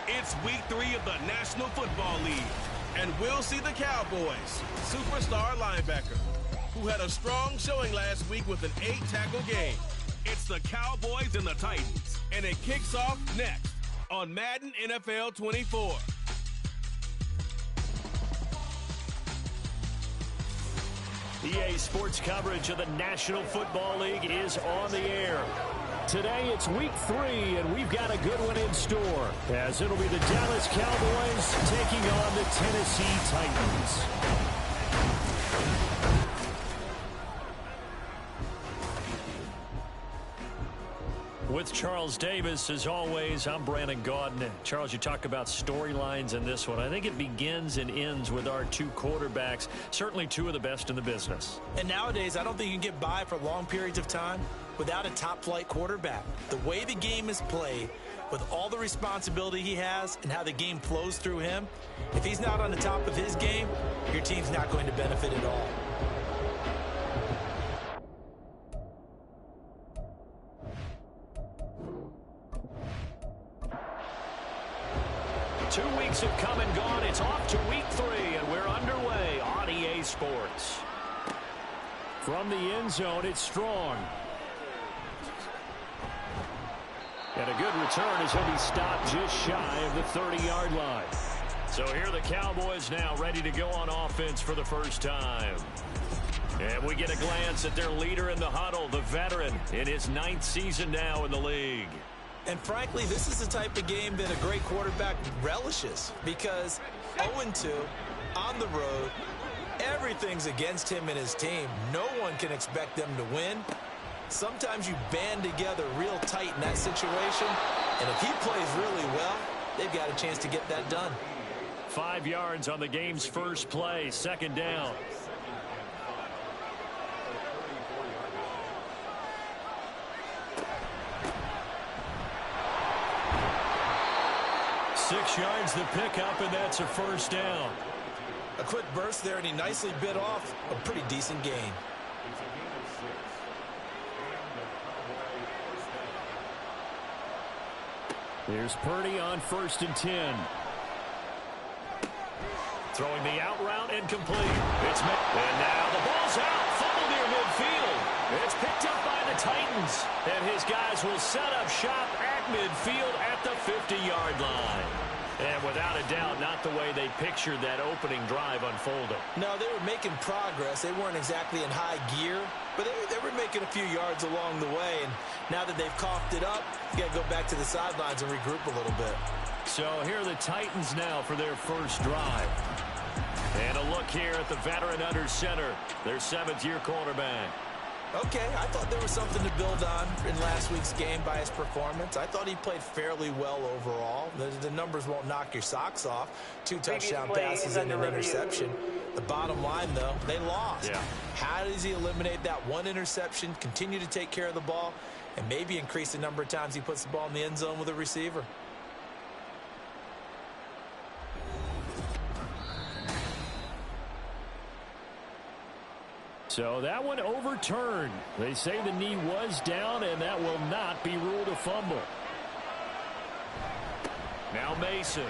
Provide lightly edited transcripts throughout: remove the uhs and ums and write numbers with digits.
It's week 3 of the National Football League, and we'll see the Cowboys' superstar linebacker, who had a strong showing last week with an 8-tackle game. It's the Cowboys and the Titans, and it kicks off next on Madden NFL 24. EA Sports coverage of the National Football League is on the air. Today it's week 3, and we've got a good one in store, as it'll be the Dallas Cowboys taking on the Tennessee Titans. With Charles Davis, as always, I'm Brandon Gaudin. Charles, you talk about storylines in this one. I think it begins and ends with our two quarterbacks, certainly two of the best in the business. And nowadays, I don't think you can get by for long periods of time without a top-flight quarterback. The way the game is played, with all the responsibility he has and how the game flows through him, if he's not on the top of his game, your team's not going to benefit at all. 2 weeks have come and gone. It's off to week 3, and we're underway on EA Sports. From the end zone, it's Strong. And a good return as he'll be stopped just shy of the 30-yard line. So here are the Cowboys now ready to go on offense for the first time. And we get a glance at their leader in the huddle, the veteran, in his 9th season now in the league. And frankly, this is the type of game that a great quarterback relishes, because 0-2 on the road, everything's against him and his team. No one can expect them to win. Sometimes you band together real tight in that situation, and if he plays really well, they've got a chance to get that done. 5 yards on the game's first play, second down. Six yards the pickup, and that's a first down. A quick burst there, and he nicely bit off a pretty decent gain. Here's Purdy on 1st and 10. Throwing the out route and complete. And now the ball's out. Fumble near midfield. It's picked up by the Titans. And his guys will set up shop at midfield at the 50-yard line. And without a doubt, not the way they pictured that opening drive unfolding. No, they were making progress. They weren't exactly in high gear, but they were making a few yards along the way. And now that they've coughed it up, you got to go back to the sidelines and regroup a little bit. So here are the Titans now for their first drive. And a look here at the veteran under center, their 7th-year quarterback. Okay, I thought there was something to build on in last week's game by his performance. I thought he played fairly well overall. The numbers won't knock your socks off. 2 touchdown passes and an interception. The bottom line, though, they lost. Yeah. How does he eliminate that one interception, continue to take care of the ball, and maybe increase the number of times he puts the ball in the end zone with a receiver? So that one overturned. They say the knee was down, and that will not be ruled a fumble. Now Mason.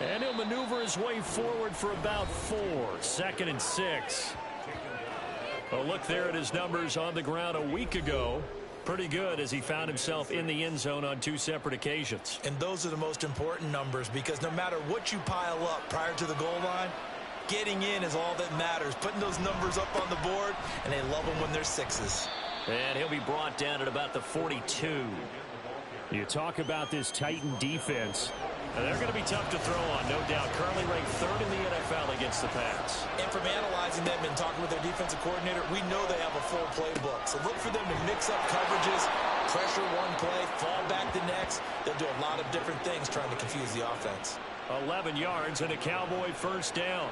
And he'll maneuver his way forward for about 4. 2nd and 6. A look there at his numbers on the ground a week ago. Pretty good as he found himself in the end zone on 2 separate occasions. And those are the most important numbers, because no matter what you pile up prior to the goal line, getting in is all that matters. Putting those numbers up on the board, and they love them when they're 6s. And he'll be brought down at about the 42. You talk about this Titan defense. They're going to be tough to throw on, no doubt. Currently ranked 3rd in the NFL against the pass. And from analyzing them and talking with their defensive coordinator, we know they have a full playbook. So look for them to mix up coverages, pressure one play, fall back the next. They'll do a lot of different things trying to confuse the offense. 11 yards and a Cowboy first down.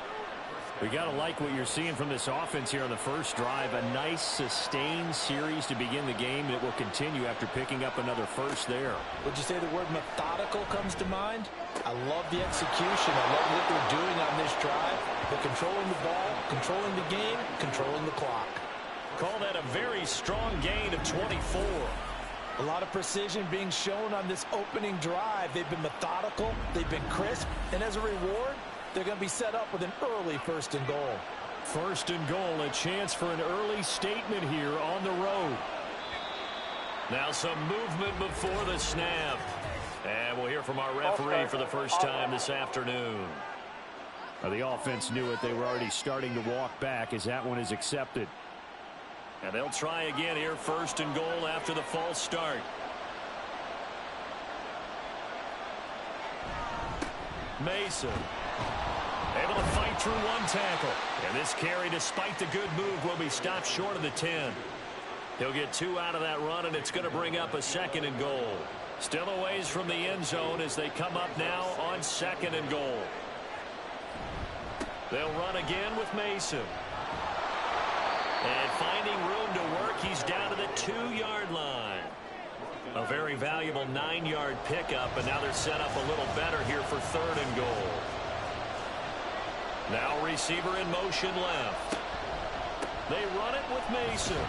We got to like what you're seeing from this offense here on the first drive. A nice sustained series to begin the game. It will continue after picking up another first there. Would you say the word methodical comes to mind? I love the execution. I love what they're doing on this drive. They're controlling the ball, controlling the game, controlling the clock. Call that a very strong gain of 24. A lot of precision being shown on this opening drive. They've been methodical, they've been crisp, and as a reward, they're going to be set up with an early 1st and goal. 1st and goal, a chance for an early statement here on the road. Now some movement before the snap. And we'll hear from our referee for the first time this afternoon. The offense knew it. They were already starting to walk back as that one is accepted. And they'll try again here, 1st and goal after the false start. Mason able to fight through one tackle. And this carry, despite the good move, will be stopped short of the 10. He'll get 2 out of that run, and it's going to bring up a 2nd and goal. Still a ways from the end zone as they come up now on 2nd and goal. They'll run again with Mason. And finding room to work, he's down to the 2-yard line. A very valuable 9-yard pickup, and now they're set up a little better here for 3rd and goal. Now receiver in motion left. They run it with Mason.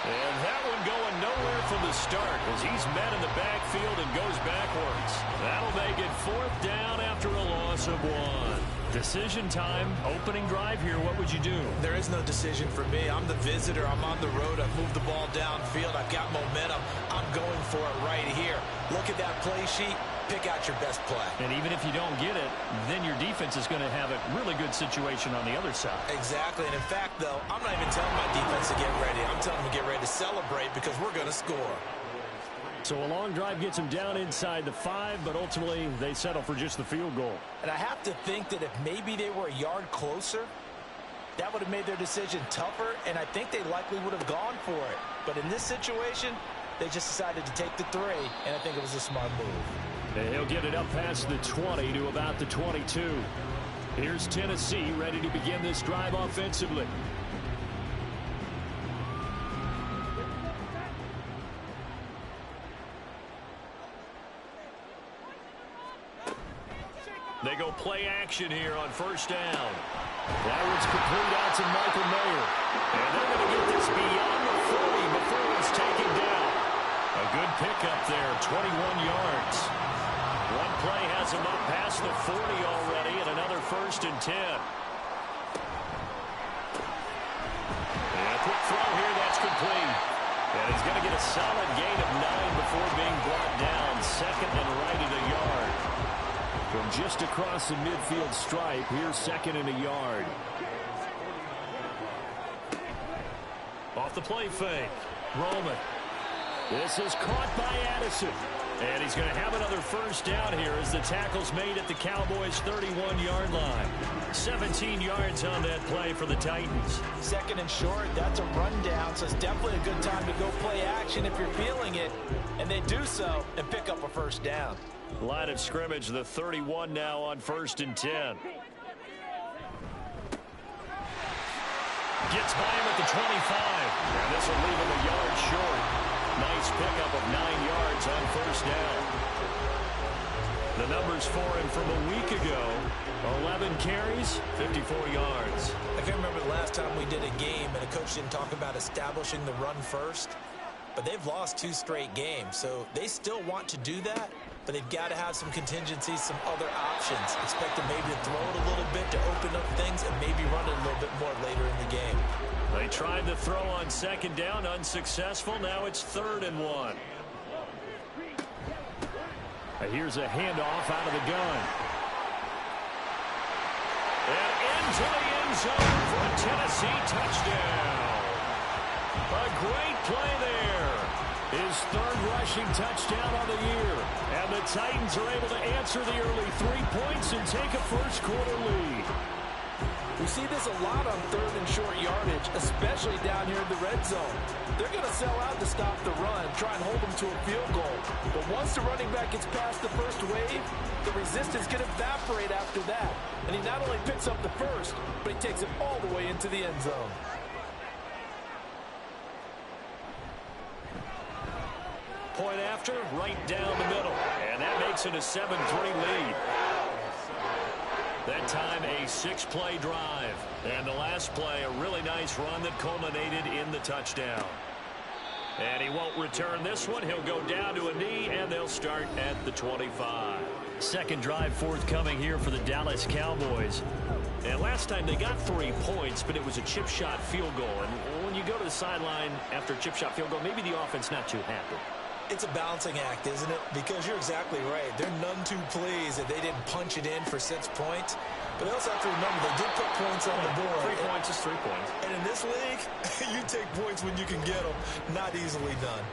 And that one going nowhere from the start as he's met in the backfield and goes backwards. That'll make it 4th down after a loss of 1. Decision time, opening drive here. What would you do? There is no decision for me. I'm the visitor. I'm on the road. I've moved the ball downfield. I've got momentum. I'm going for it right here. Look at that play sheet. Pick out your best play. And even if you don't get it, then your defense is going to have a really good situation on the other side. Exactly. And in fact, though, I'm not even telling my defense to get ready. I'm telling them to get ready to celebrate because we're going to score. So a long drive gets them down inside the 5, but ultimately they settle for just the field goal. And I have to think that if maybe they were a yard closer, that would have made their decision tougher, and I think they likely would have gone for it. But in this situation, they just decided to take the 3, and I think it was a smart move. And he'll get it up past the 20 to about the 22. Here's Tennessee ready to begin this drive offensively. They go play action here on 1st down. That one's complete out to Michael Mayer. And they're going to get this beyond the 40 before it's taken down. A good pickup there, 21 yards. One play has him up past the 40 already, and another 1st and 10. And a quick throw here, that's complete. And he's going to get a solid gain of 9 before being brought down. 2nd and right at a yard. From just across the midfield stripe, here's 2nd and a yard. Off the play fake. Roman. This is caught by Addison. And he's going to have another 1st down here as the tackle's made at the Cowboys' 31-yard line. 17 yards on that play for the Titans. 2nd and short, that's a rundown, so it's definitely a good time to go play action if you're feeling it. And they do so and pick up a 1st down. Line of scrimmage, the 31 now on 1st and 10. Gets by him at the 25. And this will leave him a yard short. Nice pickup of 9 yards on 1st down. The numbers for him from a week ago, 11 carries, 54 yards. I can't remember the last time we did a game and a coach didn't talk about establishing the run first. But they've lost 2 straight games, so they still want to do that, but they've got to have some contingencies, some other options. Expect them maybe to throw it a little bit to open up things and maybe run it a little bit more later in the game. They tried to throw on 2nd down, unsuccessful. Now it's 3rd and 1. Here's a handoff out of the gun. And into the end zone for a Tennessee touchdown. A great play there. His 3rd rushing touchdown on the year. And the Titans are able to answer the early 3 points and take a 1st quarter lead. We see this a lot on 3rd and short yardage, especially down here in the red zone. They're going to sell out to stop the run, try and hold them to a field goal. But once the running back gets past the first wave, the resistance can evaporate after that. And he not only picks up the 1st, but he takes it all the way into the end zone. Point after, right down the middle. And that makes it a 7-3 lead. That time a 6-play drive. And the last play, a really nice run that culminated in the touchdown. And he won't return this one. He'll go down to a knee, and they'll start at the 25. Second drive forthcoming here for the Dallas Cowboys. And last time they got 3 points, but it was a chip shot field goal. And when you go to the sideline after a chip shot field goal, maybe the offense not too happy. It's a balancing act, isn't it? Because you're exactly right. They're none too pleased that they didn't punch it in for 6 points. But they also have to remember they did put points on the board. 3 points is 3 points. And in this league, you take points when you can get them. Not easily done.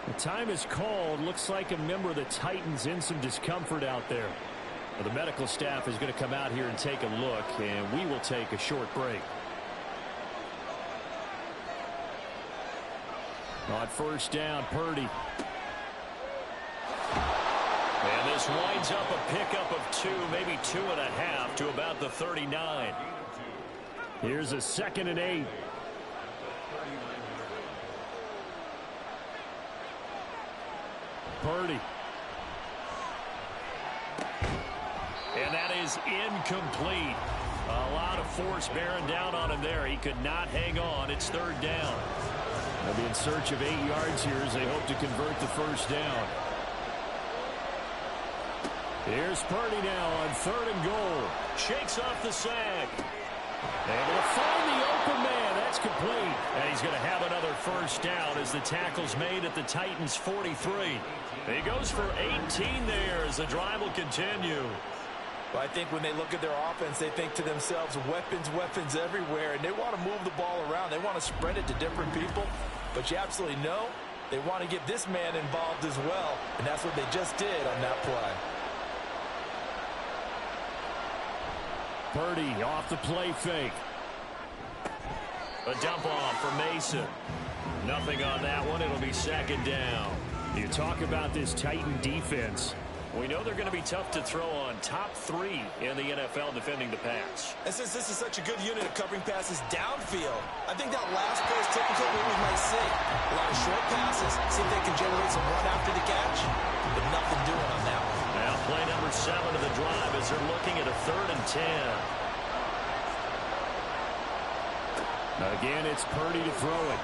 The time is called. Looks like a member of the Titans in some discomfort out there. Well, the medical staff is going to come out here and take a look, and we will take a short break. On first down, Purdy. And this winds up a pickup of 2, maybe 2.5 to about the 39. Here's a 2nd and 8. Purdy. And that is incomplete. A lot of force bearing down on him there. He could not hang on. It's 3rd down. They'll be in search of 8 yards here as they hope to convert the first down. Here's Purdy now on 3rd and goal. Shakes off the sack. Able to find the open man. That's complete. And he's going to have another first down as the tackle's made at the Titans' 43. He goes for 18 there as the drive will continue. Well, I think when they look at their offense, they think to themselves, weapons, weapons everywhere, and they want to move the ball around. They want to spread it to different people, but you absolutely know they want to get this man involved as well, and that's what they just did on that play. Purdy off the play fake. A dump off for Mason. Nothing on that one. It'll be 2nd down. You talk about this Titan defense. We know they're going to be tough to throw on. Top 3 in the NFL defending the pass. And since this is such a good unit of covering passes downfield, I think that last play is typical of what we might see. A lot of short passes, see if they can generate some run after the catch, but nothing doing on that one. Now play number 7 of the drive as they're looking at a 3rd and 10. Again, it's Purdy to throw it.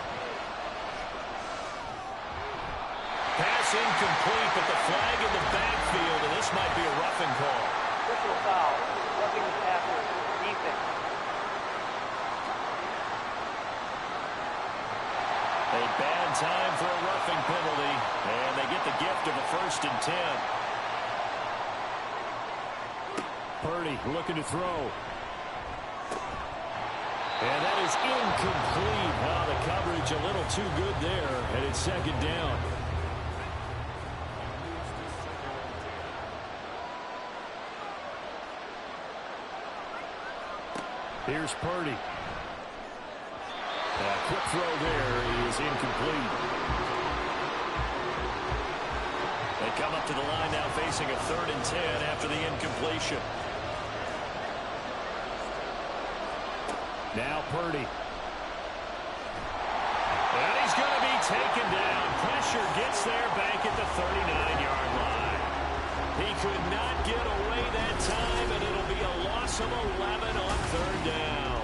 Pass incomplete, but the flag in the backfield, and this might be a roughing call. Personal foul, roughing the passer, defense. A bad time for a roughing penalty, and they get the gift of a 1st and 10. Purdy looking to throw. And that is incomplete. Wow, the coverage a little too good there, and it's 2nd down. Here's Purdy. Quick throw there is incomplete. They come up to the line now facing a 3rd and 10 after the incompletion. Now Purdy. And he's going to be taken down. Pressure gets there back at the 39-yard line. He could not get away that time, and it'll be a loss of 11 on 3rd down.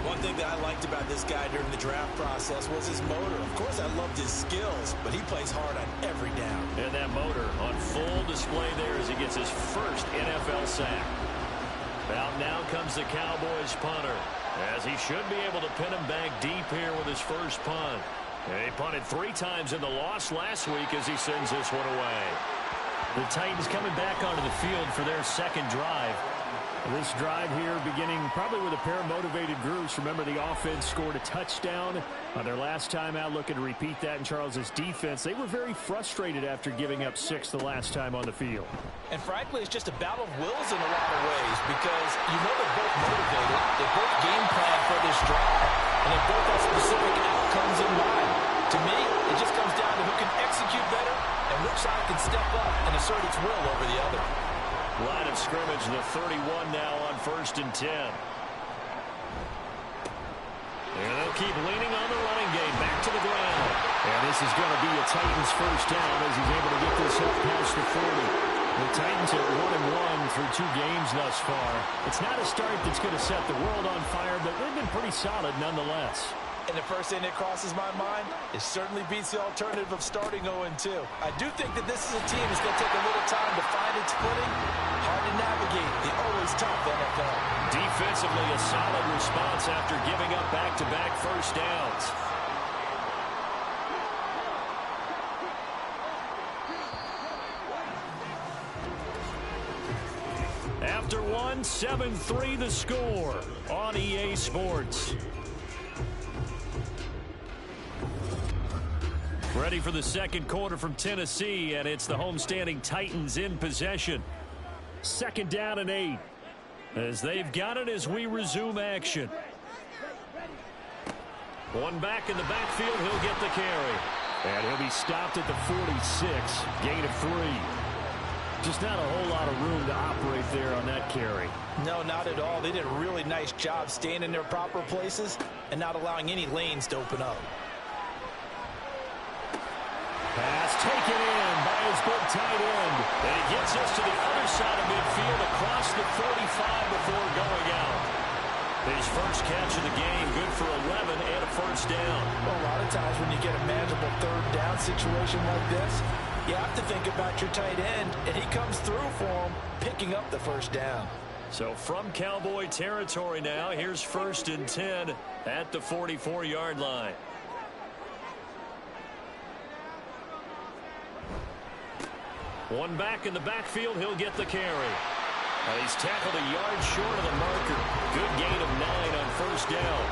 One thing that I liked about this guy during the draft process was his motor. Of course, I loved his skills, but he plays hard on every down. And that motor on full display there as he gets his first NFL sack. Out now comes the Cowboys punter, as he should be able to pin him back deep here with his first punt. And he punted 3 times in the loss last week as he sends this one away. The Titans coming back onto the field for their 2nd drive. This drive here beginning probably with a pair of motivated groups. Remember, the offense scored a touchdown on their last time out, looking to repeat that in Charles's defense. They were very frustrated after giving up 6 the last time on the field. And frankly, it's just a battle of wills in a lot of ways because you know they're both motivated. They both game plan for this drive, and they both have specific outcomes in mind. To me, it just comes down to who can execute better and which side can step up and assert its will over the other. Line of scrimmage, the 31 now on 1st and 10. And they'll keep leaning on the running game back to the ground. And this is going to be a Titans first down as he's able to get this up past the 40. The Titans are 1-1 through 2 games thus far. It's not a start that's going to set the world on fire, but they've been pretty solid nonetheless. And the first thing that crosses my mind, it certainly beats the alternative of starting 0-2. I do think that this is a team that's going to take a little time to find its footing. Hard to navigate the always tough NFL. Defensively, a solid response after giving up back-to-back first downs. After one, 7-3 the score on EA Sports. Ready for the second quarter from Tennessee, and it's the homestanding Titans in possession. 2nd down and 8 as they've got it as we resume action. One back in the backfield, he'll get the carry. And he'll be stopped at the 46, gain of 3. Just not a whole lot of room to operate there on that carry. No, not at all. They did a really nice job staying in their proper places and not allowing any lanes to open up. Pass taken in by his big tight end. And he gets us to the other side of midfield across the 45 before going out. His first catch of the game, good for 11 and a first down. Well, a lot of times when you get a manageable 3rd down situation like this, you have to think about your tight end, and he comes through for him, picking up the first down. So from Cowboy territory now, here's 1st and 10 at the 44-yard line. One back in the backfield, he'll get the carry. He's tackled a yard short of the marker. Good gain of 9 on first down.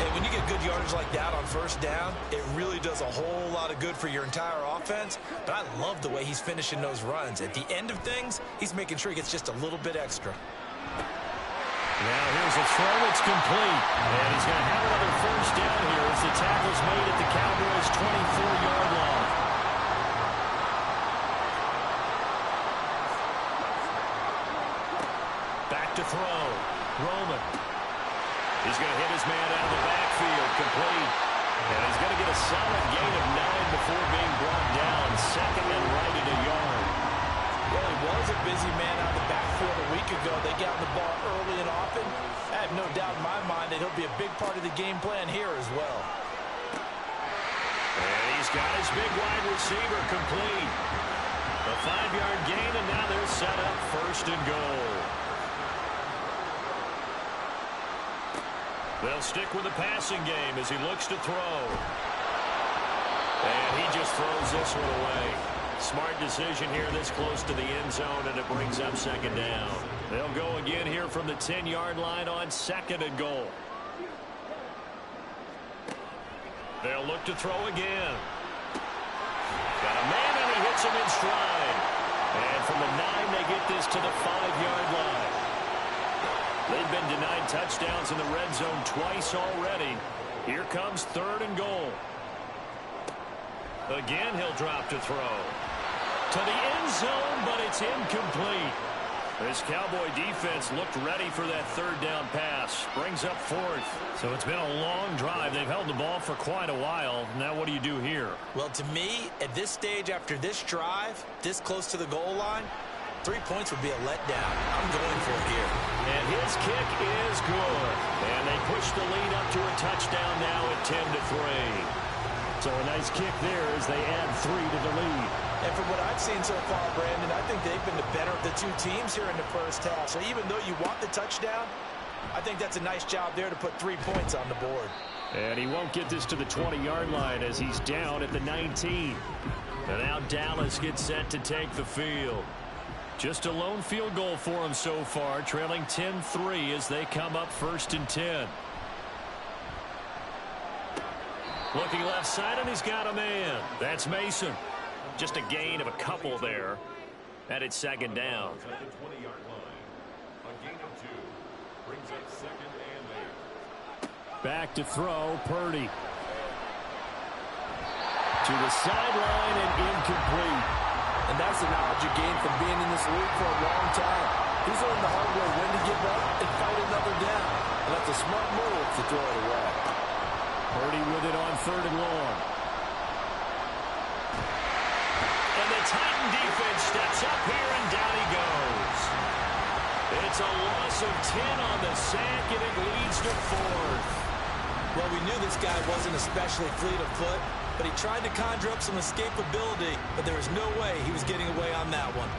And when you get good yardage like that on first down, it really does a whole lot of good for your entire offense. But I love the way he's finishing those runs. At the end of things, he's making sure he gets just a little bit extra. Now here's a throw. It's complete. And he's going to have another first down here as the tackle's made at the Cowboys' 24-yard line. Back to throw. Roman. He's going to hit his man out of the backfield. Complete. And he's going to get a solid gain of 9 before being brought down. 2nd and right at a yard. Well, he was a busy man out of the backfield a week ago. They got him the ball early and often. I have no doubt in my mind that he'll be a big part of the game plan here as well. And he's got his big wide receiver complete. A 5-yard gain, and now they're set up 1st and goal. They'll stick with the passing game as he looks to throw. And he just throws this one away. Smart decision here this close to the end zone, and it brings up 2nd down. They'll go again here from the 10-yard line on 2nd and goal. They'll look to throw again. Got a man, and he hits him in stride. And from the 9, they get this to the 5-yard line. They've been denied touchdowns in the red zone twice already. Here comes 3rd and goal. Again, he'll drop to throw. To the end zone, but it's incomplete. This Cowboy defense looked ready for that 3rd down pass. Brings up 4th. So it's been a long drive. They've held the ball for quite a while. Now what do you do here? Well, to me, at this stage after this drive, this close to the goal line, 3 points would be a letdown. I'm going for it here. And his kick is good. And they push the lead up to a touchdown now at 10-3. So a nice kick there as they add 3 to the lead. And from what I've seen so far, Brandon, I think they've been the better of the 2 teams here in the first half. So even though you want the touchdown, I think that's a nice job there to put 3 points on the board. And he won't get this to the 20-yard line as he's down at the 19. And now Dallas gets set to take the field. Just a lone field goal for him so far, trailing 10-3 as they come up 1st and 10. Looking left side, and he's got a man. That's Mason. Just a gain of a couple there. And it's 2nd down. Back to throw, Purdy. To the sideline and incomplete. And that's the knowledge you gain from being in this league for a long time. He's learned the hard way when to give up and fight another down. And that's a smart move to throw it away. Purdy with it on 3rd and long. And the Titan defense steps up here, and down he goes. It's a loss of 10 on the sack, and it leads to 4th. Well, we knew this guy wasn't especially fleet of foot, but he tried to conjure up some escapability, but there was no way he was getting away on that one.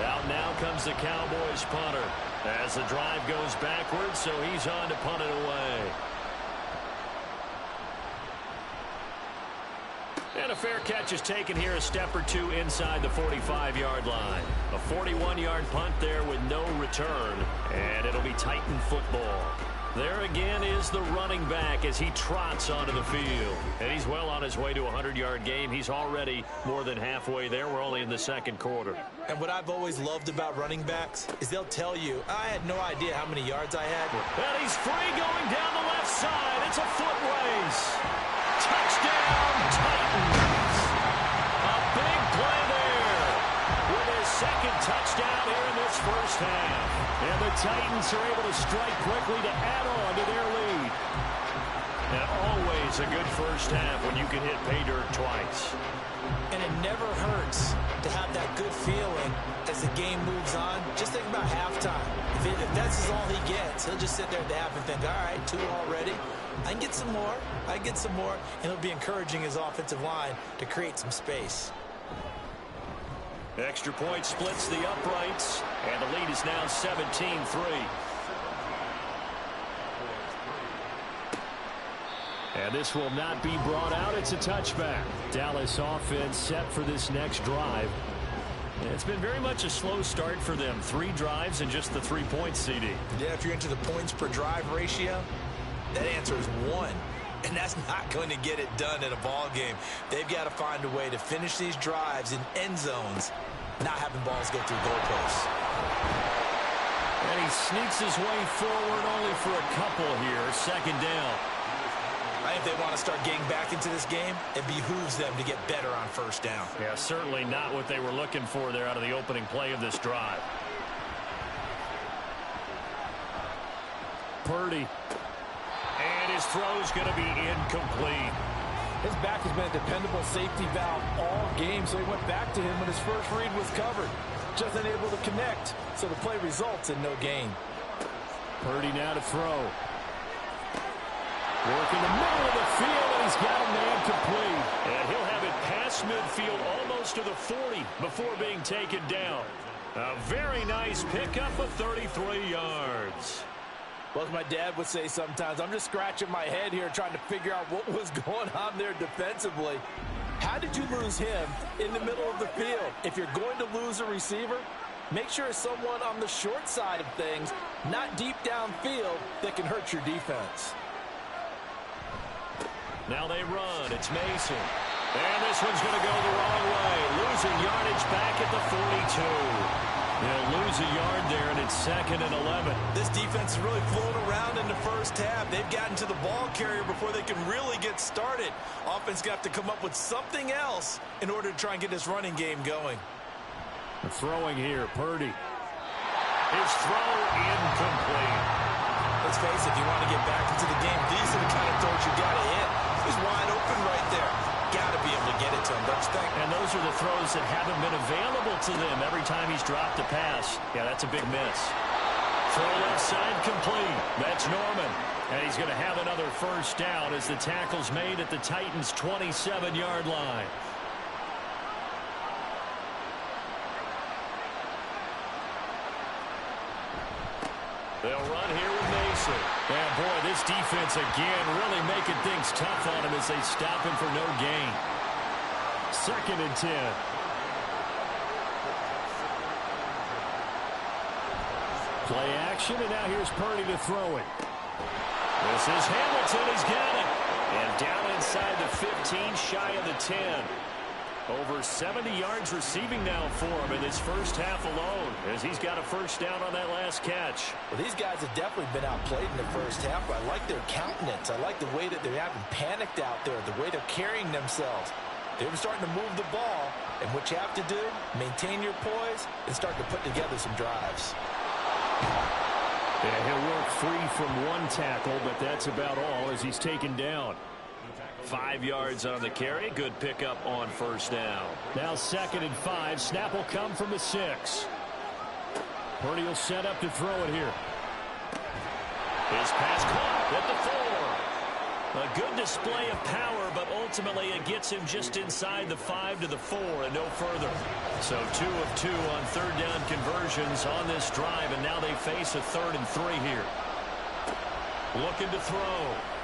Out now comes the Cowboys punter as the drive goes backwards, so he's on to punt it away. And a fair catch is taken here, a step or two inside the 45-yard line. A 41-yard punt there with no return, and it'll be Titan football. There again is the running back as he trots onto the field. And he's well on his way to a 100-yard game. He's already more than halfway there. We're only in the second quarter. And what I've always loved about running backs is they'll tell you, I had no idea how many yards I had. And he's free going down the left side. It's a foot race. Touchdown, Titans. A big play there with his second touchdown here in this first half. And the Titans are able to strike quickly to add on to their lead. And always a good first half when you can hit pay dirt twice. And it never hurts to have that good feeling as the game moves on. Just think about halftime. If that's all he gets, he'll just sit there at the half and think, all right, 2 already. I can get some more. I can get some more. And he'll be encouraging his offensive line to create some space. Extra point splits the uprights, and the lead is now 17-3. And this will not be brought out. It's a touchback. Dallas offense set for this next drive. It's been very much a slow start for them. 3 drives and just the 3 points, CD. Yeah, if you're into the points per drive ratio, that answer is 1. And that's not going to get it done in a ball game. They've got to find a way to finish these drives in end zones, not having balls go through goalposts. And he sneaks his way forward only for a couple here. Second down. I think they want to start getting back into this game. It behooves them to get better on first down. Yeah, certainly not what they were looking for there out of the opening play of this drive. Purdy. And his throw's going to be incomplete. His back has been a dependable safety valve all game, so he went back to him when his first read was covered. Just unable to connect, so the play results in no gain. Purdy now to throw. Working the middle of the field, and he's got a man complete. And he'll have it past midfield almost to the 40 before being taken down. A very nice pickup of 33 yards. Well, as my dad would say sometimes, I'm just scratching my head here trying to figure out what was going on there defensively. How did you lose him in the middle of the field? If you're going to lose a receiver, make sure it's someone on the short side of things, not deep downfield, that can hurt your defense. Now they run. It's Mason. And this one's going to go the wrong way. Losing yardage back at the 42. They'll lose a yard there, and it's 2nd and 11. This defense is really flown around in the first half. They've gotten to the ball carrier before they can really get started. Offense got to come up with something else in order to try and get this running game going. Throwing here, Purdy. His throw incomplete. Let's face it, if you want to get back into the game, these are the kind of throws you got to hit. He's wide open right there. Got to be able to get it to him, don't you think? And those are the throws that haven't been available to them every time he's dropped a pass. Yeah, that's a big miss. Throw left side complete. That's Norman. And he's going to have another first down as the tackle's made at the Titans' 27-yard line. They'll run here with Mason. And boy, this defense again really making things tough on him as they stop him for no gain. 2nd and 10. Play action, and now here's Purdy to throw it. This is Hamilton. He's got it. And down inside the 15, shy of the 10. Over 70 yards receiving now for him in this first half alone as he's got a first down on that last catch. Well, these guys have definitely been outplayed in the first half, but I like their countenance. I like the way that they haven't panicked out there, the way they're carrying themselves. They're starting to move the ball, and what you have to do, maintain your poise and start to put together some drives. Yeah, he'll work free from one tackle, but that's about all as he's taken down. 5 yards on the carry. Good pickup on first down. Now 2nd and 5. Snap will come from the 6. Purdy will set up to throw it here. His pass caught at the 4. A good display of power, but ultimately it gets him just inside the 5 to the 4 and no further. So 2 of 2 on third down conversions on this drive, and now they face a 3rd and 3 here. Looking to throw.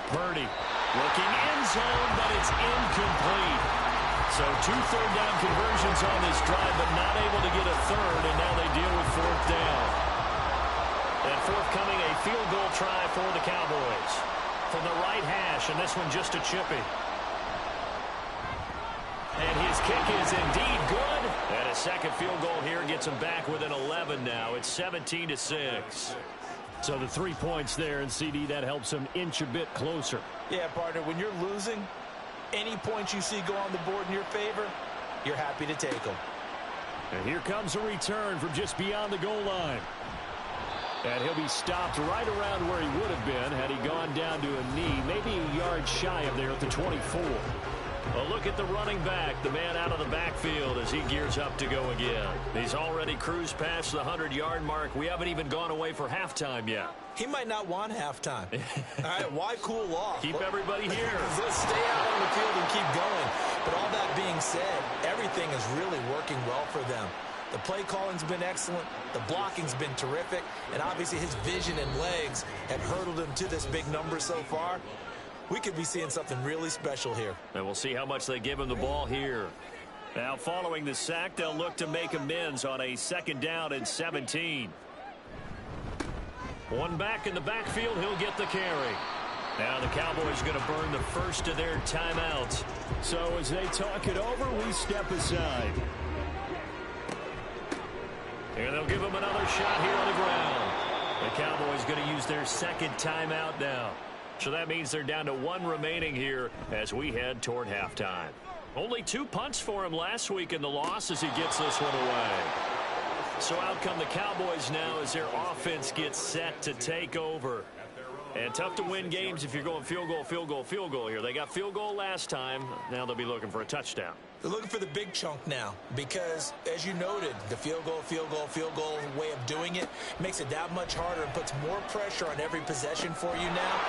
Purdy looking end zone, but it's incomplete. So 2 third down conversions on this drive, but not able to get a 3rd, and now they deal with 4th down. And forthcoming, a field goal try for the Cowboys. From the right hash, and this one just a chippy. And his kick is indeed good. And a second field goal here gets him back within 11 now. It's 17-6. So the 3 points there, and CD, that helps him inch a bit closer. Yeah, partner, when you're losing, any points you see go on the board in your favor, you're happy to take them. And here comes a return from just beyond the goal line. And he'll be stopped right around where he would have been had he gone down to a knee, maybe a yard shy of there at the 24. A look at the running back, the man out of the backfield as he gears up to go again. He's already cruised past the 100-yard mark. We haven't even gone away for halftime yet. He might not want halftime. All right, why cool off? Keep everybody here. Let's stay out on the field and keep going. But all that being said, everything is really working well for them. The play calling's been excellent, the blocking's been terrific, and obviously his vision and legs have hurdled him to this big number so far. We could be seeing something really special here. And we'll see how much they give him the ball here. Now, following the sack, they'll look to make amends on a 2nd down and 17. One back in the backfield, he'll get the carry. Now the Cowboys going to burn the first of their timeouts. So as they talk it over, we step aside. And they'll give him another shot here on the ground. The Cowboys going to use their 2nd timeout now. So that means they're down to 1 remaining here as we head toward halftime. Only 2 punts for him last week in the loss as he gets this one away. So out come the Cowboys now as their offense gets set to take over. And tough to win games if you're going field goal, field goal, field goal here. They got field goal last time. Now they'll be looking for a touchdown. They're looking for the big chunk now because, as you noted, the field goal way of doing it makes it that much harder and puts more pressure on every possession for you now.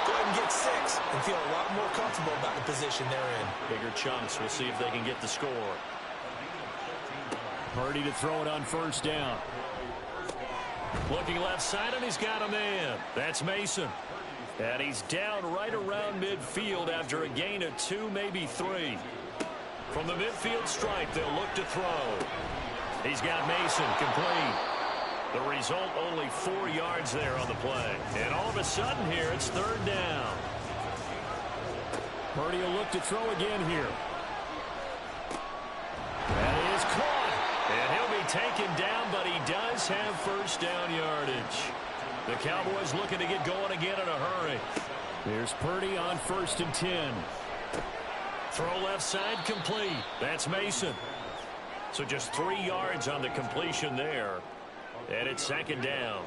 Go ahead and get 6 and feel a lot more comfortable about the position they're in. Bigger chunks. We'll see if they can get the score. Purdy to throw it on 1st down. Looking left side, and he's got a man. That's Mason. And he's down right around midfield after a gain of 2, maybe 3. From the midfield stripe, they'll look to throw. He's got Mason complete. The result, only 4 yards there on the play. And all of a sudden here, it's 3rd down. Purdy will look to throw again here. That is caught. And he'll be taken down, but he does have 1st down yardage. The Cowboys looking to get going again in a hurry. Here's Purdy on 1st and 10. Throw left side complete. That's Mason. So just 3 yards on the completion there. And it's 2nd down.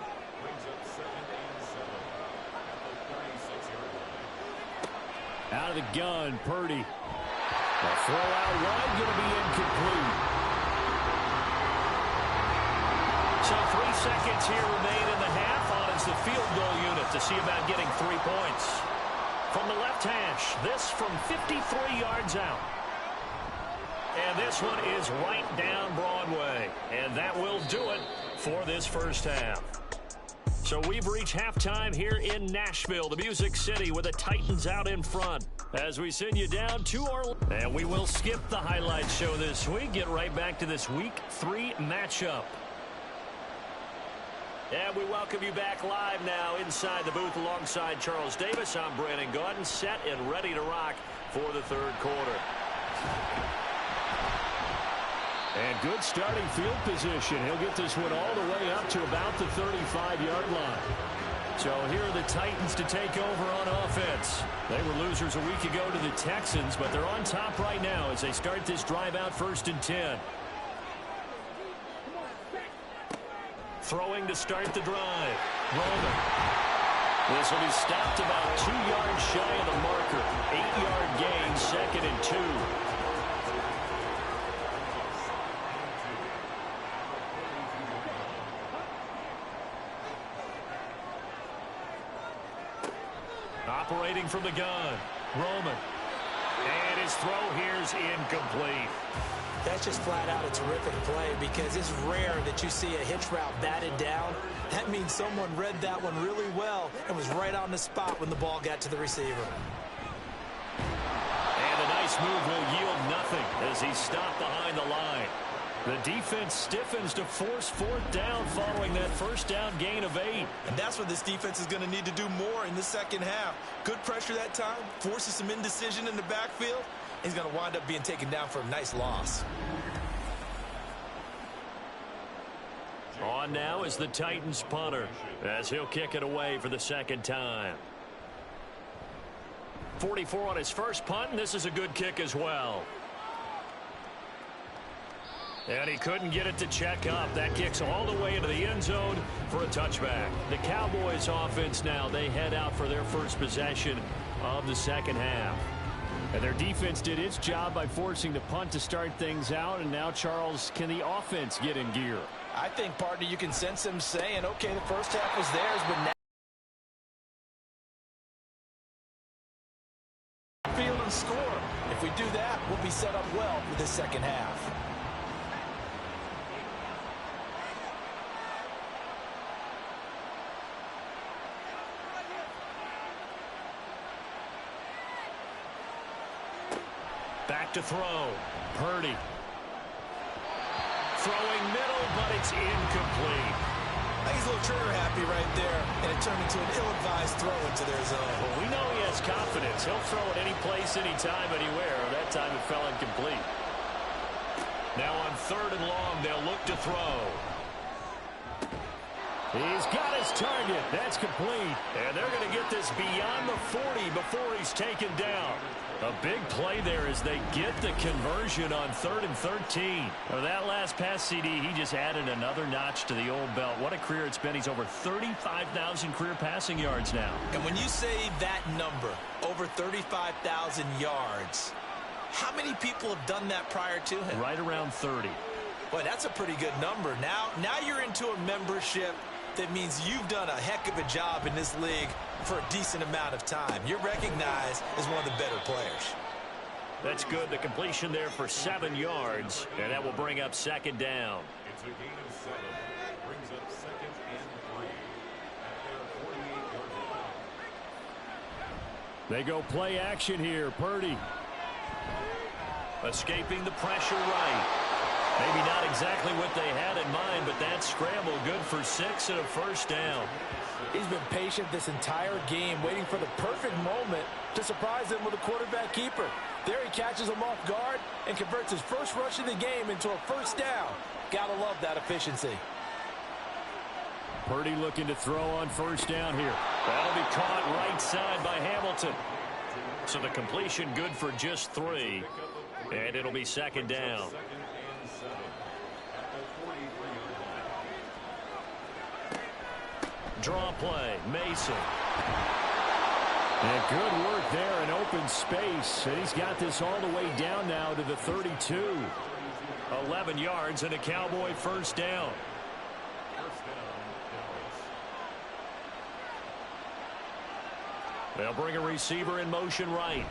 Out of the gun, Purdy. The throw out wide going to be incomplete. So 3 seconds here remain in the half. On is the field goal unit to see about getting 3 points. From the left hash, this from 53 yards out. And this one is right down Broadway. And that will do it for this first half. So we've reached halftime here in Nashville, the Music City, with the Titans out in front. As we send you down to our... And we will skip the highlight show this week. Get right back to this Week 3 matchup. And we welcome you back live now inside the booth alongside Charles Davis. I'm Brandon Gaudin, set and ready to rock for the 3rd quarter. And good starting field position. He'll get this one all the way up to about the 35-yard line. So here are the Titans to take over on offense. They were losers a week ago to the Texans, but they're on top right now as they start this drive out 1st and 10. Throwing to start the drive. Roman. This will be stopped about 2 yards shy of the marker. 8-yard gain, 2nd and 2. operating from the gun. Roman. And his throw here's incomplete. That's just flat out a terrific play because it's rare that you see a hitch route batted down. That means someone read that one really well and was right on the spot when the ball got to the receiver. And the nice move will yield nothing as he's stopped behind the line. The defense stiffens to force fourth down following that first down gain of 8. And that's what this defense is going to need to do more in the second half. Good pressure that time, forces some indecision in the backfield. He's going to wind up being taken down for a nice loss. On now is the Titans punter as he'll kick it away for the second time. 44 on his first punt, and this is a good kick as well. And he couldn't get it to check up. That kicks all the way into the end zone for a touchback. The Cowboys offense now, they head out for their first possession of the second half. And their defense did its job by forcing the punt to start things out. And now, Charles, can the offense get in gear? I think, partner, you can sense him saying, okay, the first half was theirs, but now field and score. If we do that, we'll be set up well for the second half. Back to throw. Purdy. Throwing middle, but it's incomplete. He's a little trigger happy right there, and it turned into an ill-advised throw into their zone. Well, we know he has confidence. He'll throw it any place, anytime, anywhere. That time it fell incomplete. Now on 3rd and long, they'll look to throw. He's got his target. That's complete. And they're going to get this beyond the 40 before he's taken down. A big play there as they get the conversion on 3rd and 13. Well, that last pass CD, he just added another notch to the old belt. What a career it's been. He's over 35,000 career passing yards now. And when you say that number, over 35,000 yards, how many people have done that prior to him? Right around 30. Boy, that's a pretty good number. Now you're into a membership that means you've done a heck of a job in this league for a decent amount of time. You're recognized as one of the better players. That's good. The completion there for 7 yards, and that will bring up second down. It's a gain of 7. Brings up 2nd and 3 at their 48-yard line. They go play action here. Purdy. Escaping the pressure right. Maybe not exactly what they had in mind, but that scramble good for 6 and a first down. He's been patient this entire game, waiting for the perfect moment to surprise them with a quarterback keeper. There he catches him off guard and converts his first rush of the game into a first down. Gotta love that efficiency. Purdy looking to throw on first down here. That'll be caught right side by Hamilton. So the completion good for just 3, and it'll be second down. Draw play, Mason. And good work there in open space. And he's got this all the way down now to the 32. 11 yards and a Cowboy first down. They'll bring a receiver in motion right.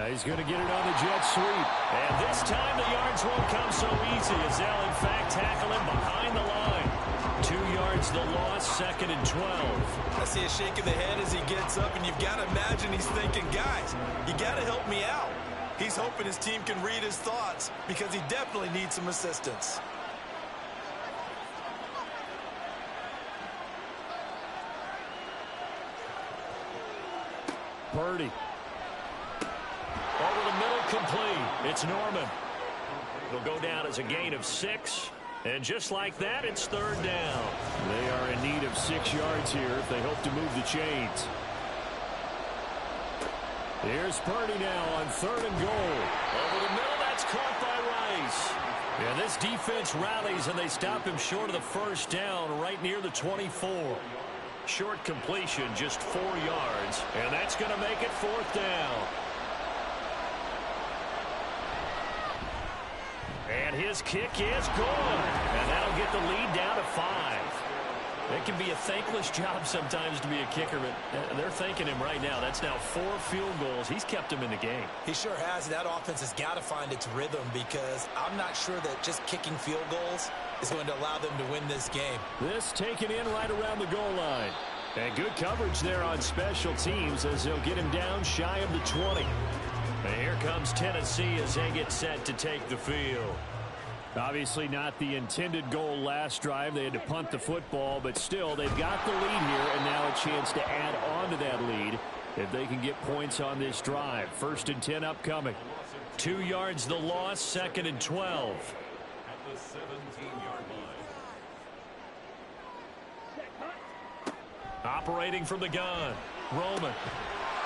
He's going to get it on the jet sweep. And this time the yards won't come so easy as they'll in fact tackle him behind the line. 2 yards the loss, 2nd and 12. I see a shake of the head as he gets up, and you've got to imagine he's thinking, guys, you got to help me out. He's hoping his team can read his thoughts because he definitely needs some assistance. Purdy. Over the middle, complete. It's Norman. It'll go down as a gain of 6. And just like that, it's 3rd down. They are in need of 6 yards here if they hope to move the chains. Here's Purdy now on 3rd and goal. Over the middle, that's caught by Rice. And this defense rallies, and they stop him short of the first down right near the 24. Short completion, just 4 yards. And that's going to make it 4th down. And his kick is good. And that'll get the lead down to 5. It can be a thankless job sometimes to be a kicker, but they're thanking him right now. That's now 4 field goals. He's kept him in the game. He sure has. That offense has got to find its rhythm because I'm not sure that just kicking field goals is going to allow them to win this game. This taken in right around the goal line. And good coverage there on special teams as they'll get him down shy of the 20. And here comes Tennessee as they get set to take the field. Obviously not the intended goal last drive. They had to punt the football, but still they've got the lead here and now a chance to add on to that lead if they can get points on this drive. 1st and 10 upcoming. 2 yards the loss, 2nd and 12. At the 17-yard line. Operating from the gun. Roman.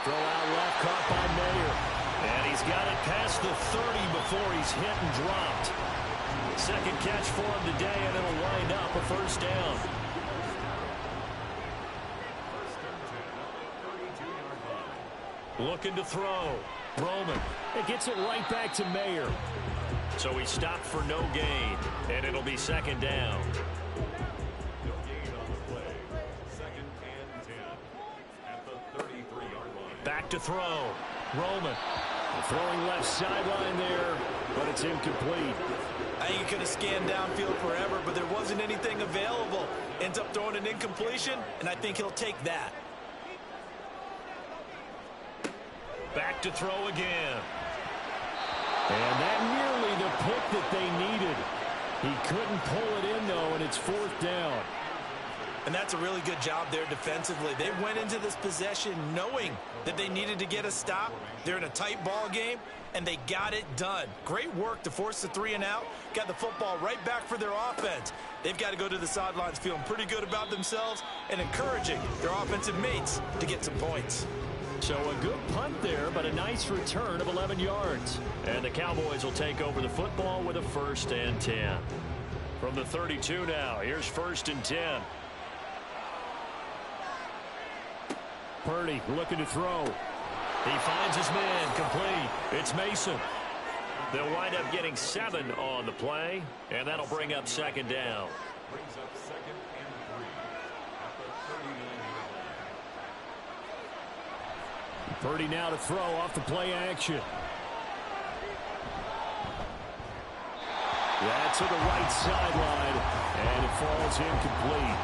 Throw out left, caught by Mayer. And he's got it past the 30 before he's hit and dropped. Second catch for him today, and it'll wind up a 1st down. 32-yard line. Looking to throw. Roman. It gets it right back to Mayer. So he stopped for no gain, and it'll be 2nd down. No gain on the play. 2nd and 10 at the 33-yard line. Back to throw. Roman. Throwing left sideline there, but it's incomplete. I think he could have scanned downfield forever, but there wasn't anything available. Ends up throwing an incompletion, and I think he'll take that. Back to throw again. And that nearly the pick that they needed. He couldn't pull it in, though, and it's 4th down. And that's a really good job there defensively. They went into this possession knowing that they needed to get a stop. They're in a tight ball game, and they got it done. Great work to force the 3 and out. Got the football right back for their offense. They've got to go to the sidelines feeling pretty good about themselves and encouraging their offensive mates to get some points. So a good punt there, but a nice return of 11 yards. And the Cowboys will take over the football with a 1st and 10. From the 32 now, here's 1st and 10. Purdy looking to throw. He finds his man complete. It's Mason. They'll wind up getting 7 on the play, and that'll bring up 2nd down. Brings up 2nd and 3 at the 39-yard line. Purdy now to throw off the play action. That's to the right sideline, and it falls incomplete.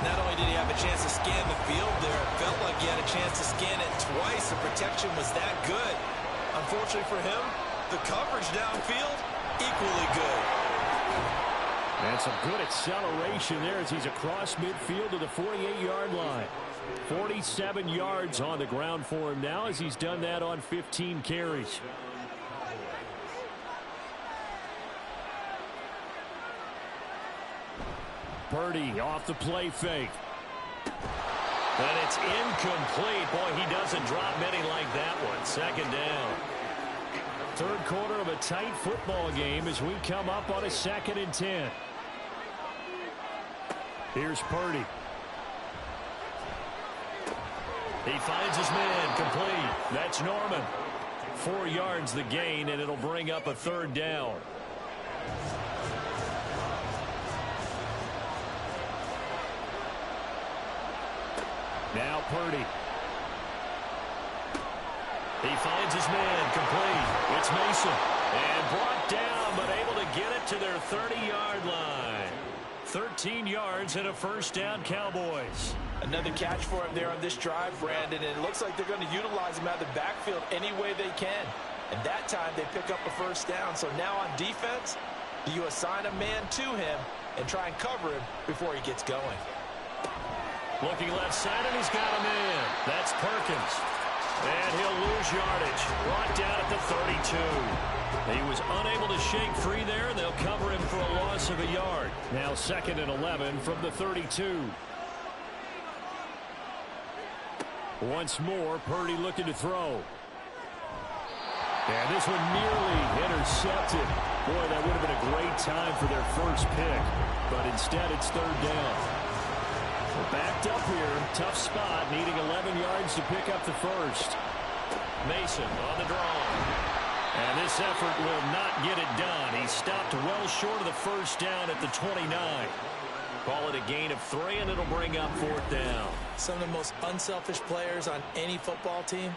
Not only did he have a chance to scan the field there, it felt like he had a chance to scan it twice. The protection was that good. Unfortunately for him, the coverage downfield, equally good. And some good acceleration there as he's across midfield to the 48-yard line. 47 yards on the ground for him now as he's done that on 15 carries. Purdy off the play fake. And it's incomplete. Boy, he doesn't drop many like that one. 2nd down. 3rd quarter of a tight football game as we come up on a 2nd and 10. Here's Purdy. He finds his man complete. That's Norman. 4 yards the gain, and it'll bring up a 3rd down. Now Purdy. He finds his man complete. It's Mason. And brought down, but able to get it to their 30-yard line. 13 yards and a 1st down, Cowboys. Another catch for him there on this drive, Brandon, and it looks like they're going to utilize him out of the backfield any way they can. And that time they pick up a 1st down. So now on defense, do you assign a man to him and try and cover him before he gets going? Looking left side, and he's got a man. That's Perkins. And he'll lose yardage. Brought down at the 32. He was unable to shake free there, and they'll cover him for a loss of a yard. Now 2nd and 11 from the 32. Once more, Purdy looking to throw. And this one nearly intercepted. Boy, that would have been a great time for their first pick. But instead, it's 3rd down. Backed up here, tough spot, needing 11 yards to pick up the 1st. Mason on the draw. And this effort will not get it done. He stopped well short of the 1st down at the 29. Call it a gain of 3, and it'll bring up 4th down. Some of the most unselfish players on any football team,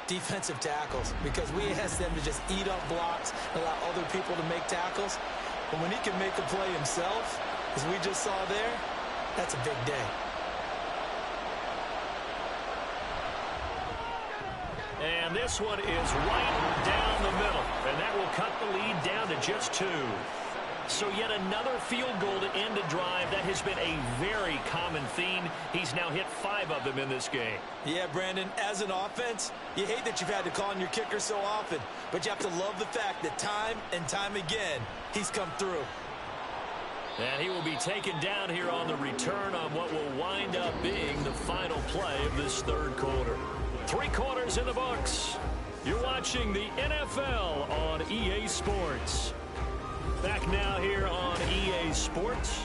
defensive tackles, because we ask them to just eat up blocks, allow other people to make tackles. But when he can make a play himself, as we just saw there, that's a big day. And this one is right down the middle, and that will cut the lead down to just 2. So yet another field goal to end a drive. That has been a very common theme. He's now hit 5 of them in this game. Yeah, Brandon, as an offense, you hate that you've had to call on your kicker so often, but you have to love the fact that time and time again, he's come through. And he will be taken down here on the return on what will wind up being the final play of this 3rd quarter. 3 quarters in the books. You're watching the NFL on EA Sports. Back now here on EA Sports.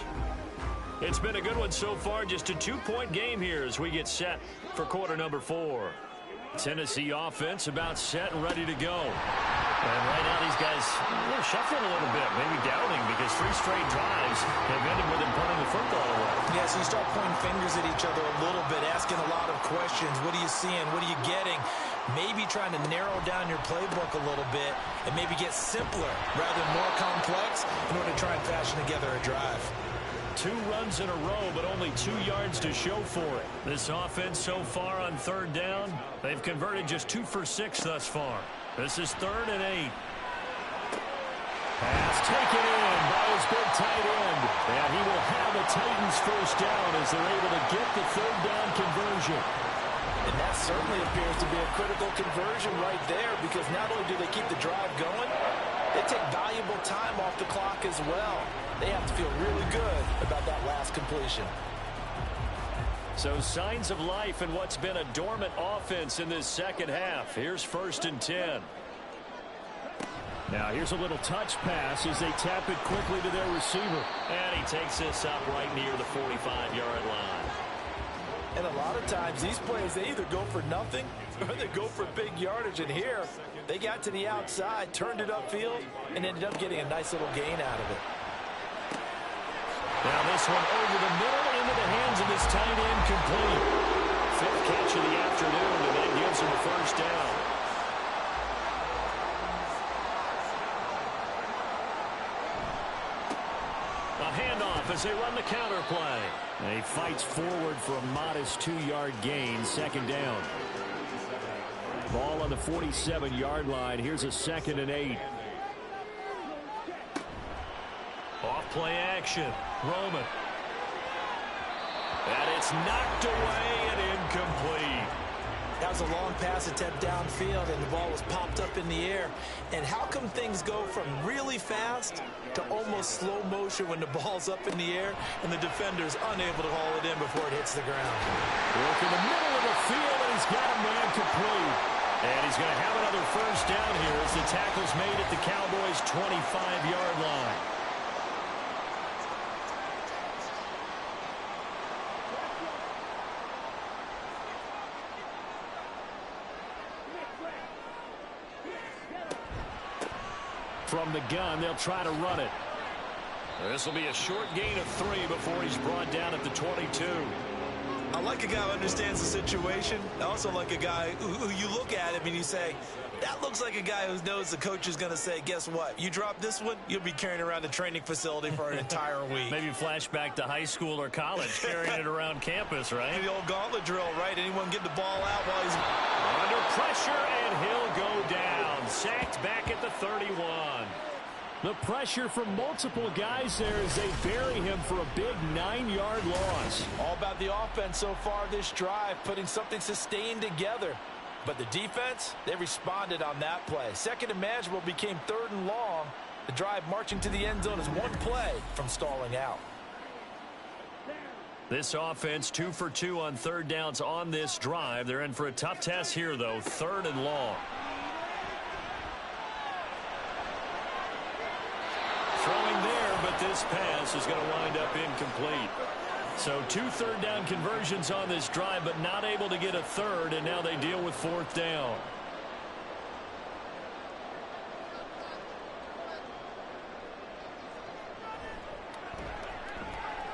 It's been a good one so far. Just a 2-point game here as we get set for quarter number 4. Tennessee offense about set and ready to go. And right now these guys are shuffling a little bit, maybe doubting, because 3 straight drives have ended with them punting the football away. Yeah, so you start pointing fingers at each other a little bit, asking a lot of questions. What are you seeing? What are you getting? Maybe trying to narrow down your playbook a little bit and maybe get simpler rather than more complex in order to try and fashion together a drive. 2 runs in a row, but only 2 yards to show for it. This offense so far on 3rd down, they've converted just 2 for 6 thus far. This is 3rd and 8. Pass taken in by his big tight end. And he will have a Titans 1st down as they're able to get the 3rd down conversion. And that certainly appears to be a critical conversion right there, because not only do they keep the drive going, they take valuable time off the clock as well. They have to feel really good about that last completion. So signs of life in what's been a dormant offense in this 2nd half. Here's 1st and 10. Now here's a little touch pass as they tap it quickly to their receiver. And he takes this up right near the 45-yard line. And a lot of times these plays, they either go for nothing or they go for big yardage. And here, they got to the outside, turned it upfield, and ended up getting a nice little gain out of it. Now this one over the middle into the hands of this tight end, complete. 5th catch of the afternoon, and that gives him a 1st down. A handoff as they run the counter play. And he fights forward for a modest 2-yard gain, 2nd down. Ball on the 47-yard line. Here's a 2nd and 8. Off play action. Roman. And it's knocked away and incomplete. That was a long pass attempt downfield, and the ball was popped up in the air. And how come things go from really fast to almost slow motion when the ball's up in the air and the defender's unable to haul it in before it hits the ground? Work in the middle of the field, and he's got a man complete. And he's going to have another 1st down here as the tackle's made at the Cowboys' 25-yard line. From the gun, they'll try to run it. This will be a short gain of 3 before he's brought down at the 22. I like a guy who understands the situation. I also like a guy who you look at him and you say, that looks like a guy who knows the coach is going to say, guess what? You drop this one, you'll be carrying around the training facility for an entire week. Maybe flashback to high school or college, carrying it around campus, right? The old gauntlet drill, right? Anyone get the ball out while he's under pressure, and he'll go down. Sacked back at the 31. The pressure from multiple guys there as they bury him for a big 9-yard loss. All about the offense so far this drive, putting something sustained together. But the defense, they responded on that play. 2nd and manageable became 3rd and long. The drive marching to the end zone is 1 play from stalling out. This offense 2 for 2 on 3rd downs on this drive. They're in for a tough test here, though. 3rd and long. Throwing there, but this pass is going to wind up incomplete. So 2 3rd down conversions on this drive, but not able to get a 3rd, and now they deal with 4th down.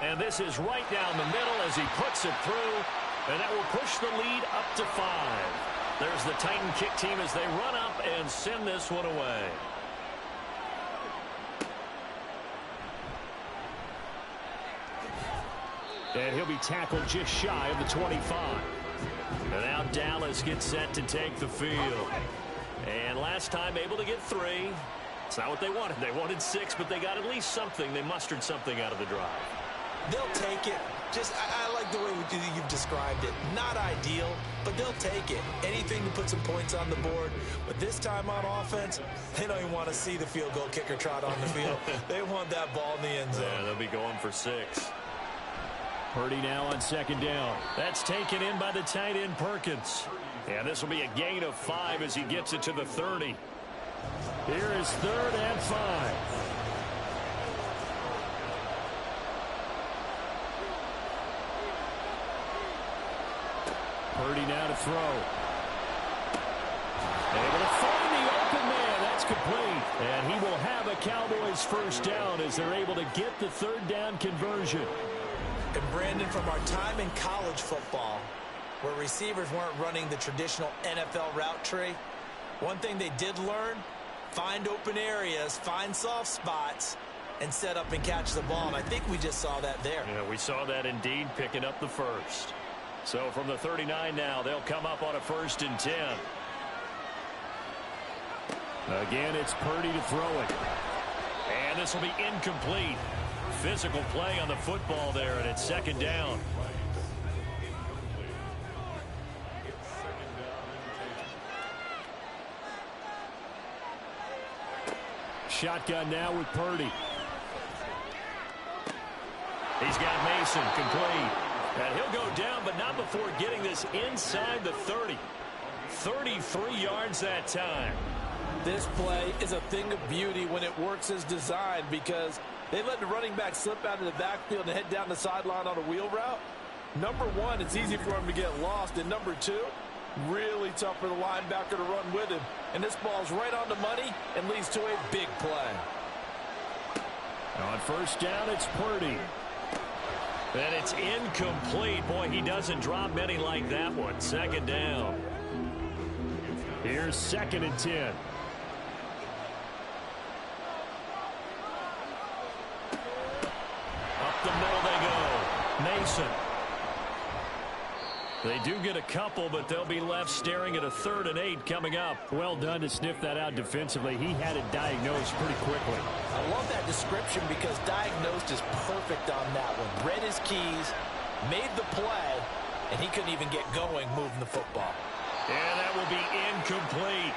And this is right down the middle as he puts it through. And that will push the lead up to 5. There's the Titan kick team as they run up and send this one away. And he'll be tackled just shy of the 25. And now Dallas gets set to take the field. And last time able to get 3. It's not what they wanted. They wanted 6, but they got at least something. They mustered something out of the drive. They'll take it. I like the way you've described it. Not ideal, but they'll take it. Anything to put some points on the board. But this time on offense, they don't even want to see the field goal kicker trot on the field. They want that ball in the end zone. Yeah, they'll be going for 6. Purdy now on 2nd down. That's taken in by the tight end Perkins. And this will be a gain of 5 as he gets it to the 30. Here is 3rd and 5. Purdy now to throw. Able to find the open man. That's complete. And he will have a Cowboys first down as they're able to get the 3rd down conversion. And Brandon, from our time in college football, where receivers weren't running the traditional NFL route tree, one thing they did learn, find open areas, find soft spots, and set up and catch the ball. And I think we just saw that there. Yeah, we saw that indeed, picking up the first. So from the 39 now, they'll come up on a 1st and 10. Again, it's Purdy to throw it. And this will be incomplete. Physical play on the football there, and it's 2nd down. Shotgun now with Purdy. He's got Mason complete. And he'll go down, but not before getting this inside the 30. 33 yards that time. This play is a thing of beauty when it works as designed, because they let the running back slip out of the backfield and head down the sideline on a wheel route. Number 1, it's easy for him to get lost. And number 2, really tough for the linebacker to run with him. And this ball's right on the money and leads to a big play. On 1st down, it's Purdy. And it's incomplete. Boy, he doesn't drop many like that one. 2nd down. Here's 2nd and 10. Up the middle they go. Mason. They do get a couple, but they'll be left staring at a 3rd and 8 coming up. Well done to sniff that out defensively. He had it diagnosed pretty quickly. I love that description because diagnosed is perfect on that one. Read his keys, made the play, and he couldn't even get going moving the football. And that will be incomplete.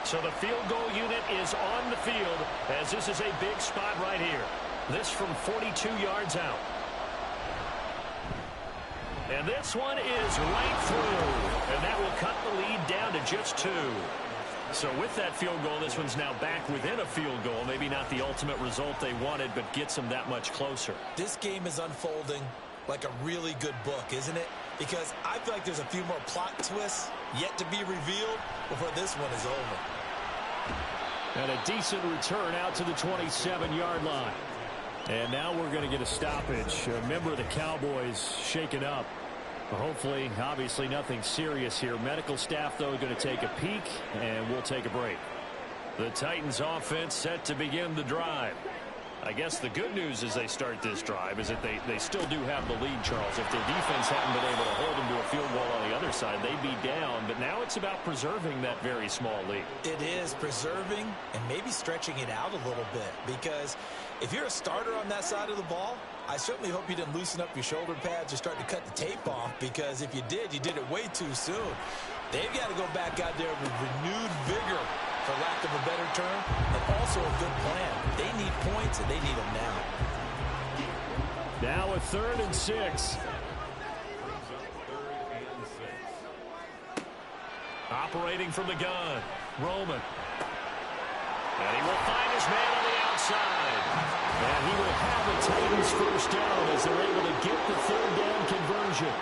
So the field goal unit is on the field as this is a big spot right here. This from 42 yards out. And this one is right through. And that will cut the lead down to just 2. So with that field goal, this one's now back within a field goal. Maybe not the ultimate result they wanted, but gets them that much closer. This game is unfolding like a really good book, isn't it? Because I feel like there's a few more plot twists yet to be revealed before this one is over. And a decent return out to the 27-yard line. And now we're going to get a stoppage. A member of the Cowboys shaken up. Hopefully, obviously nothing serious here. Medical staff, though, going to take a peek, and we'll take a break. The Titans offense set to begin the drive. I guess the good news as they start this drive is that they still do have the lead, Charles. If their defense hadn't been able to hold them to a field goal on the other side, they'd be down. But now it's about preserving that very small lead. It is preserving and maybe stretching it out a little bit, because if you're a starter on that side of the ball, I certainly hope you didn't loosen up your shoulder pads or start to cut the tape off, because if you did it way too soon. They've got to go back out there with renewed vigor, for lack of a better term, and also a good plan. They need points, and they need them now. Now a 3rd and 6. Operating from the gun, Roman. And he will find his man on the outside. And he will have the Titans first down as they're able to get the 3rd down conversion.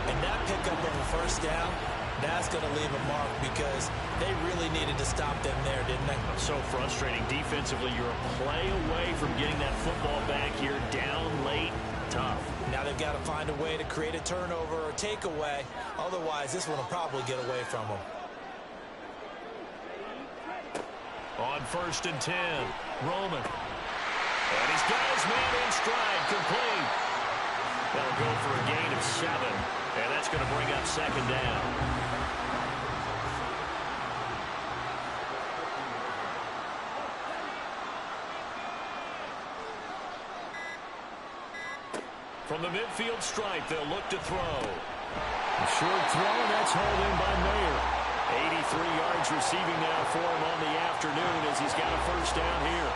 And that pickup of a first down That's going to leave a mark because they really needed to stop them there, didn't they? So frustrating. Defensively, you're a play away from getting that football back here. Down late, tough. Now they've got to find a way to create a turnover or takeaway. Otherwise, this one will probably get away from them. On 1st and 10, Roman. And he's got his man in stride, complete. They'll go for a gain of 7, and that's going to bring up 2nd down. From the midfield stripe, they'll look to throw. A short throw, and that's hauled in by Mayer. 83 yards receiving now for him on the afternoon as he's got a 1st down here.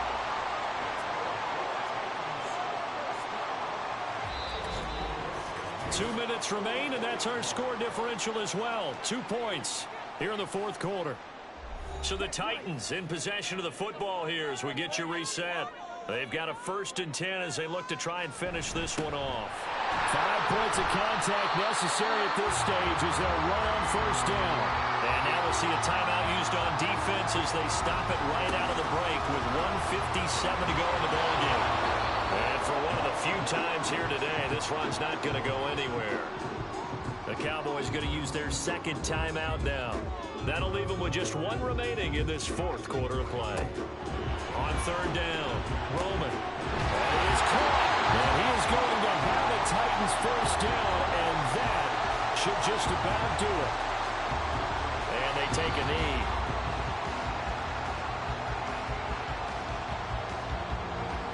Two minutes remain, and that's our score differential as well. 2 points here in the 4th quarter. So the Titans in possession of the football here as we get you reset. They've got a 1st and 10 as they look to try and finish this one off. 5 points of contact necessary at this stage as they'll run on 1st down. And now we'll see a timeout used on defense as they stop it right out of the break with 1:57 to go in the ballgame. And for one of the few times here today, this run's not going to go anywhere. The Cowboys going to use their 2nd timeout now. That'll leave them with just 1 remaining in this 4th quarter of play. On 3rd down, Roman. And he is caught. And he is going to have the Titans 1st down, and that should just about do it. And they take a knee.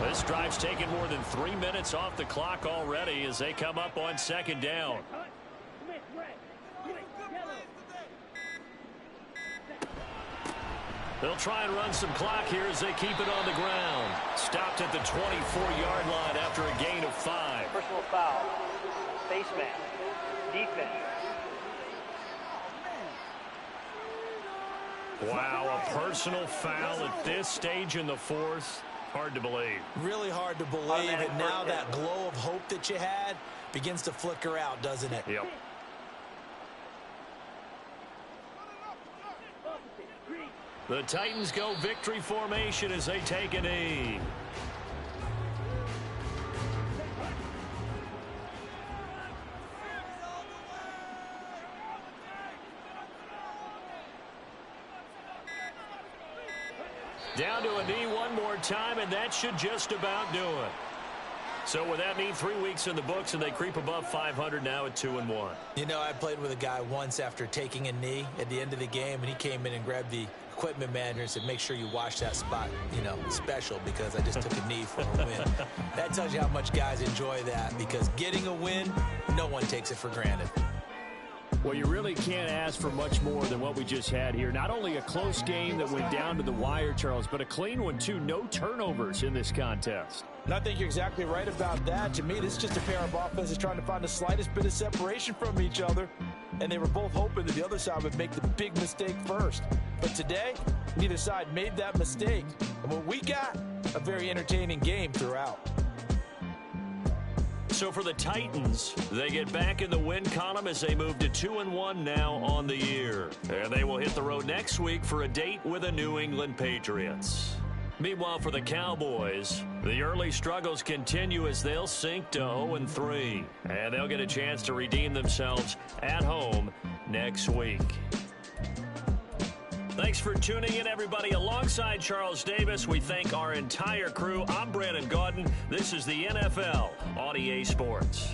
This drive's taken more than 3 minutes off the clock already as they come up on 2nd down. They'll try and run some clock here as they keep it on the ground. Stopped at the 24-yard line after a gain of 5. Personal foul. Face mask. Defense. Wow, a personal foul at this stage in the 4th. Hard to believe. Really hard to believe, and now that glow of hope that you had begins to flicker out, doesn't it? Yep. The Titans go victory formation as they take a knee. Down to a knee one more time, and that should just about do it. So with that knee, 3 weeks in the books, and they creep above 500 now at 2-1. You know, I played with a guy once after taking a knee at the end of the game, and he came in and grabbed the equipment manager and said, make sure you wash that spot, you know, special, because I just took a knee for a win. That tells you how much guys enjoy that, because getting a win, no one takes it for granted. Well, you really can't ask for much more than what we just had here. Not only a close game that went down to the wire, Charles, but a clean one, too. No turnovers in this contest. And I think you're exactly right about that. To me, this is just a pair of offenses trying to find the slightest bit of separation from each other. And they were both hoping that the other side would make the big mistake first. But today, neither side made that mistake. And what we got, a very entertaining game throughout. So for the Titans, they get back in the win column as they move to 2-1 now on the year. And they will hit the road next week for a date with the New England Patriots. Meanwhile, for the Cowboys, the early struggles continue as they'll sink to 0-3. And they'll get a chance to redeem themselves at home next week. Thanks for tuning in, everybody. Alongside Charles Davis, we thank our entire crew. I'm Brandon Gaudin. This is the NFL on EA Sports.